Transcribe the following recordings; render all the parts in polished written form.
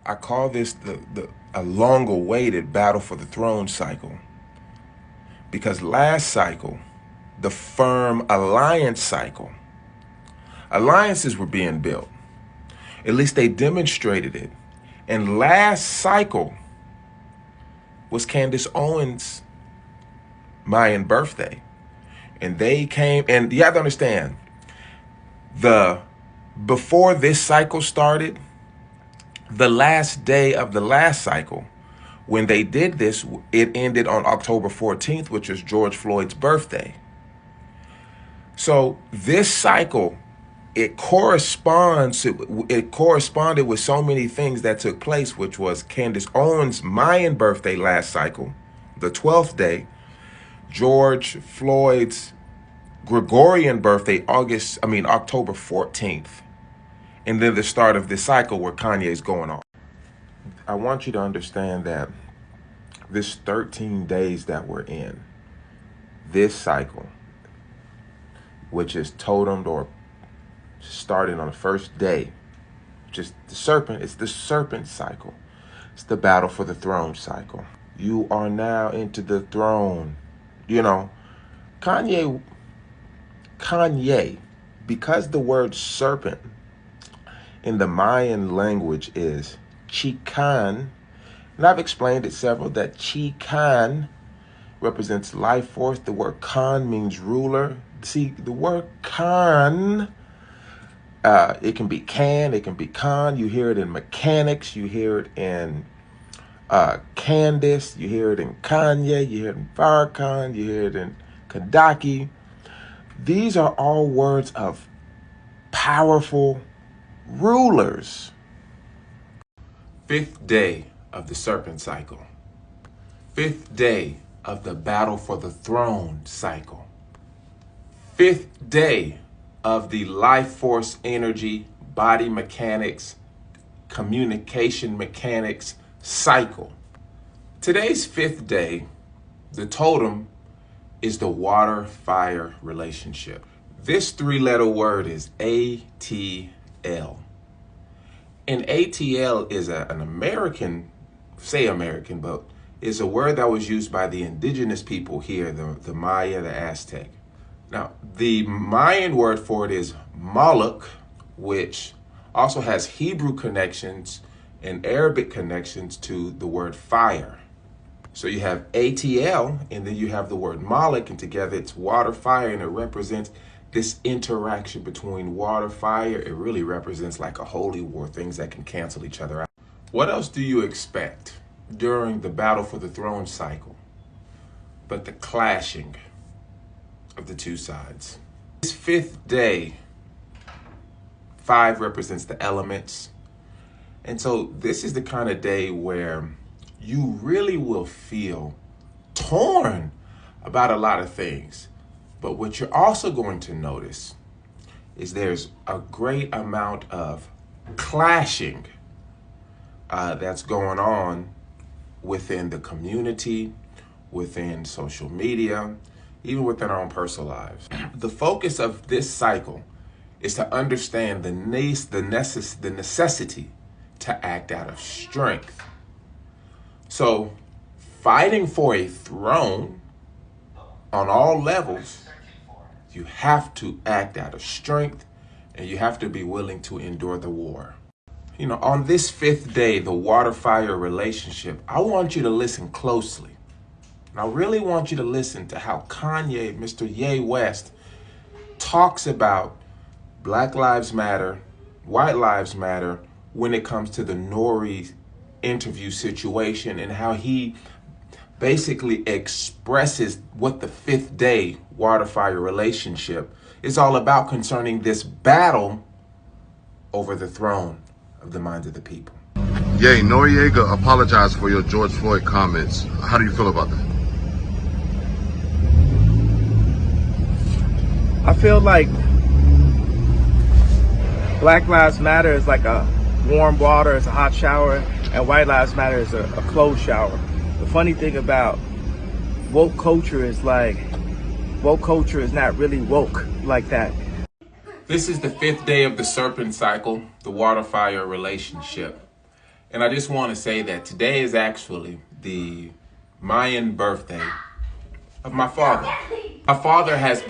I call this a long-awaited battle for the throne cycle. Because last cycle, the firm alliance cycle, alliances were being built. At least they demonstrated it. And last cycle was Candace Owens' Mayan birthday. And they came, and you have to understand, before this cycle started, the last day of the last cycle, when they did this, it ended on October 14th, which is George Floyd's birthday. So this cycle, it corresponded with so many things that took place, which was Candace Owens' Mayan birthday last cycle, the 12th day, George Floyd's Gregorian birthday, October 14th, and then the start of this cycle where Kanye's going on. I want you to understand that this 13 days that we're in, this cycle, which is totemed or starting on the first day, just the serpent, it's the serpent cycle. It's the battle for the throne cycle. You are now into the throne. You know, Kanye, because the word serpent in the Mayan language is Chikan, and I've explained it several, that Chikan represents life force. The word Khan means ruler. See, the word Khan, it can be it can be Khan. You hear it in mechanics. You hear it in Candace. You hear it in Kanye. You hear it in Farrakhan. You hear it in Kadaki. These are all words of powerful rulers. Fifth day of the serpent cycle. Fifth day of the battle for the throne cycle. Fifth day of the life force energy, body mechanics, communication mechanics cycle. Today's fifth day, the totem is the water-fire relationship. This three-letter word is ATL. And ATL is an American, but is a word that was used by the indigenous people here, the Maya, the Aztec. Now, the Mayan word for it is Moloch, which also has Hebrew connections and Arabic connections to the word fire. So you have ATL, and then you have the word Moloch, and together it's water, fire, and it represents this interaction between water, fire. It really represents like a holy war, things that can cancel each other out. What else do you expect during the battle for the throne cycle but the clashing of the two sides? This fifth day, 5 represents the elements. And so this is the kind of day where you really will feel torn about a lot of things. But what you're also going to notice is there's a great amount of clashing that's going on within the community, within social media, even within our own personal lives. The focus of this cycle is to understand the necessity to act out of strength. So fighting for a throne on all levels, you have to act out of strength, and you have to be willing to endure the war. You know, on this fifth day, the water-fire relationship, I want you to listen closely. And I really want you to listen to how Kanye, Mr. Ye West, talks about Black Lives Matter, White Lives Matter, when it comes to the Nori interview situation, and how he basically expresses what the fifth day water-fire relationship is all about concerning this battle over the throne of the minds of the people. Ye, Noriega apologized for your George Floyd comments. How do you feel about that? I feel like Black Lives Matter is like a warm water, it's a hot shower, and White Lives Matter is a cold shower. The funny thing about woke culture is woke culture is not really woke like that. This is the fifth day of the serpent cycle, the water-fire relationship. And I just want to say that today is actually the Mayan birthday of my father. My father has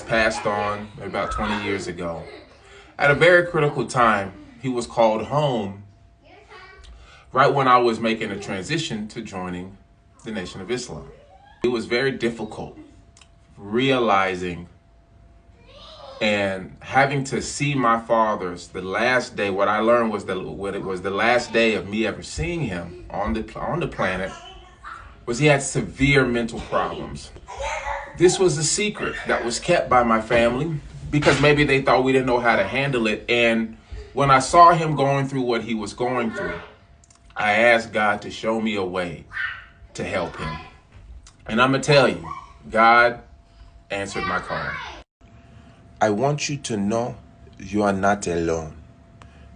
passed on about 20 years ago. At a very critical time, he was called home right when I was making a transition to joining the Nation of Islam. It was very difficult realizing and having to see my father's the last day. What I learned was the last day of me ever seeing him on the planet was he had severe mental problems. This was a secret that was kept by my family because maybe they thought we didn't know how to handle it. And when I saw him going through what he was going through, I asked God to show me a way to help him. And I'm gonna tell you, God answered my call. I want you to know you are not alone.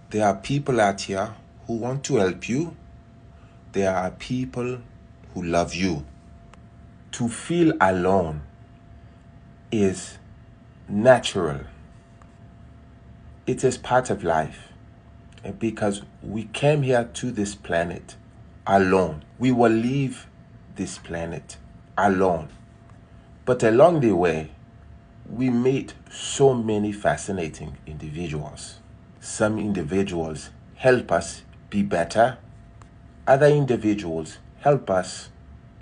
There are people out here who want to help you. There are people who love you. To feel alone is natural. It is part of life. Because we came here to this planet alone. We will leave this planet alone. But along the way, we meet so many fascinating individuals. Some individuals help us be better. Other individuals help us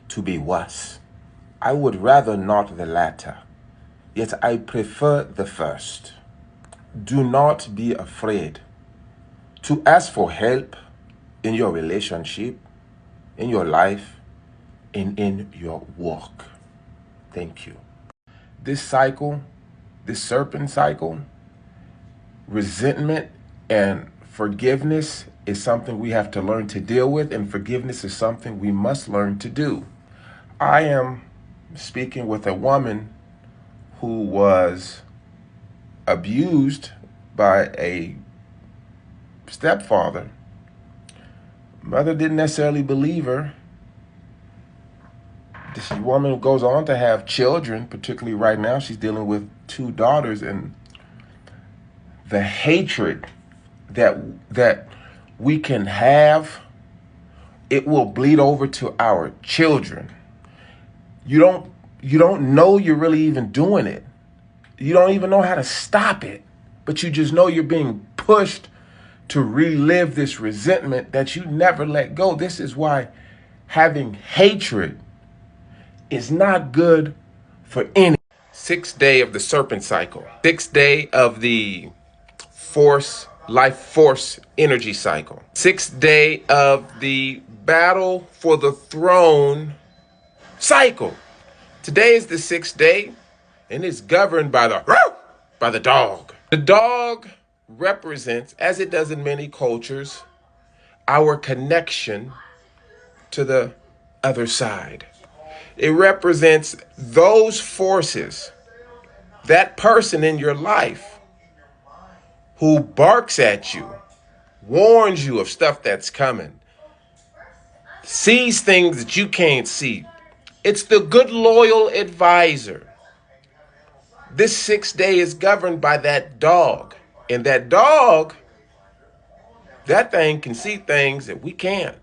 to be worse. I would rather not the latter, yet I prefer the first. Do not be afraid to ask for help in your relationship, in your life, and in your work. Thank you. This cycle, this serpent cycle, resentment and forgiveness is something we have to learn to deal with, and forgiveness is something we must learn to do. I am speaking with a woman who was abused by a stepfather. Mother didn't necessarily believe her. This woman goes on to have children, particularly right now. She's dealing with 2 daughters, and the hatred that we can have, it will bleed over to our children. You don't know you're really even doing it. You don't even know how to stop it, but you just know you're being pushed to relive this resentment that you never let go. This is why having hatred is not good for any. 6th day of the serpent cycle. 6th day of the life force energy cycle. 6th day of the battle for the throne cycle. Today is the 6th day, and it's governed by the dog. The dog represents, as it does in many cultures, our connection to the other side. It represents those forces, that person in your life who barks at you, warns you of stuff that's coming, sees things that you can't see. It's the good, loyal advisor. This 6th day is governed by that dog. And that dog, that thing can see things that we can't.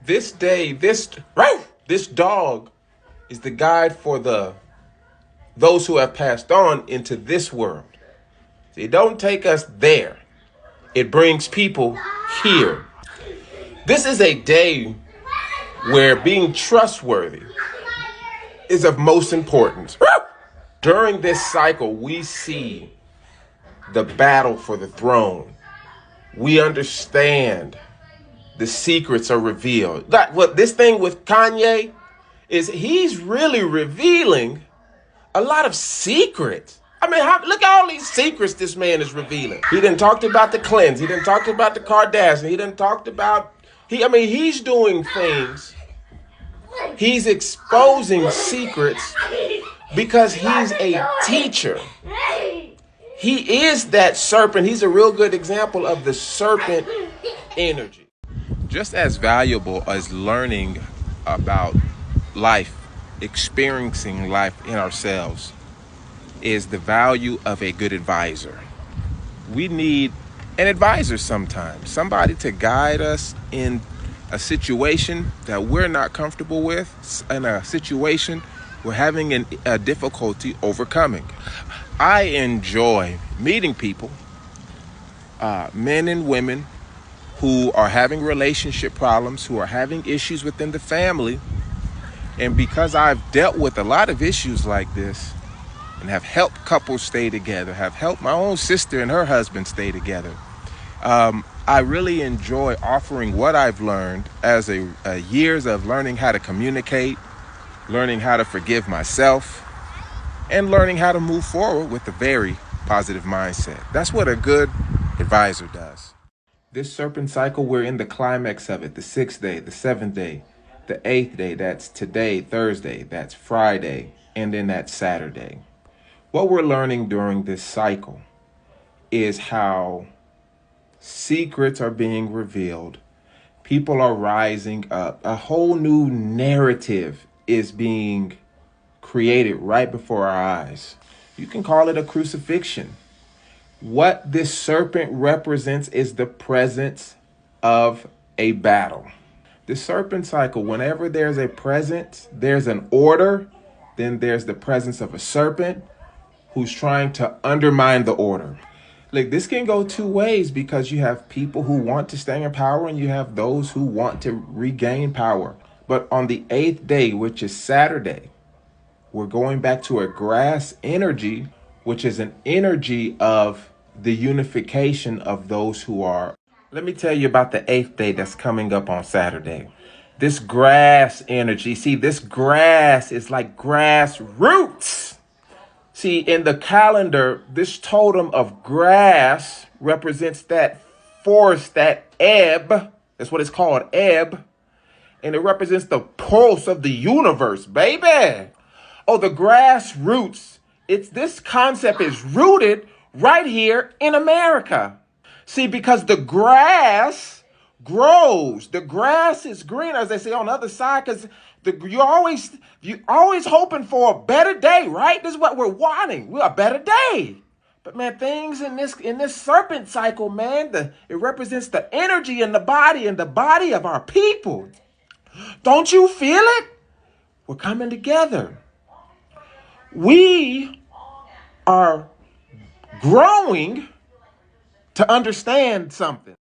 This day, this dog is the guide for those who have passed on into this world. It don't take us there. It brings people here. This is a day where being trustworthy is of most importance. During this cycle, we see the battle for the throne. We understand the secrets are revealed. Like what this thing with Kanye is, he's really revealing a lot of secrets. I mean, look at all these secrets this man is revealing. He didn't talk about the cleanse. He didn't talk about the Kardashian. He didn't talk about, he's doing things. He's exposing secrets because he's a teacher. He is that serpent. He's a real good example of the serpent energy. Just as valuable as learning about life, experiencing life in ourselves, is the value of a good advisor. We need an advisor sometimes, somebody to guide us in a situation that we're not comfortable with, in a situation we're having a difficulty overcoming. I enjoy meeting people, men and women, who are having relationship problems, who are having issues within the family. And because I've dealt with a lot of issues like this and have helped couples stay together, have helped my own sister and her husband stay together, I really enjoy offering what I've learned as years of learning how to communicate, learning how to forgive myself, and learning how to move forward with a very positive mindset. That's what a good advisor does. This serpent cycle, we're in the climax of it, the 6th day, the 7th day, the 8th day, that's today, Thursday, that's Friday, and then that's Saturday. What we're learning during this cycle is how secrets are being revealed. People are rising up. A whole new narrative is being created right before our eyes. You can call it a crucifixion. What this serpent represents is the presence of a battle. The serpent cycle, whenever there's a presence, there's an order, then there's the presence of a serpent who's trying to undermine the order. Like, this can go two ways, because you have people who want to stay in power and you have those who want to regain power. But on the 8th day, which is Saturday, we're going back to a grass energy, which is an energy of the unification of those who are. Let me tell you about the 8th day that's coming up on Saturday. This grass energy, see, this grass is like grass roots. See, in the calendar, this totem of grass represents that force, that ebb. That's what it's called, ebb. And it represents the pulse of the universe, baby. Oh, the grass roots. This concept is rooted right here in America. See, because the grass grows. The grass is green, as they say on the other side, because you're always hoping for a better day, right? This is what we're wanting. We're a better day. But man, things in this serpent cycle, man, it represents the energy in the body and the body of our people. Don't you feel it? We're coming together. We are growing to understand something.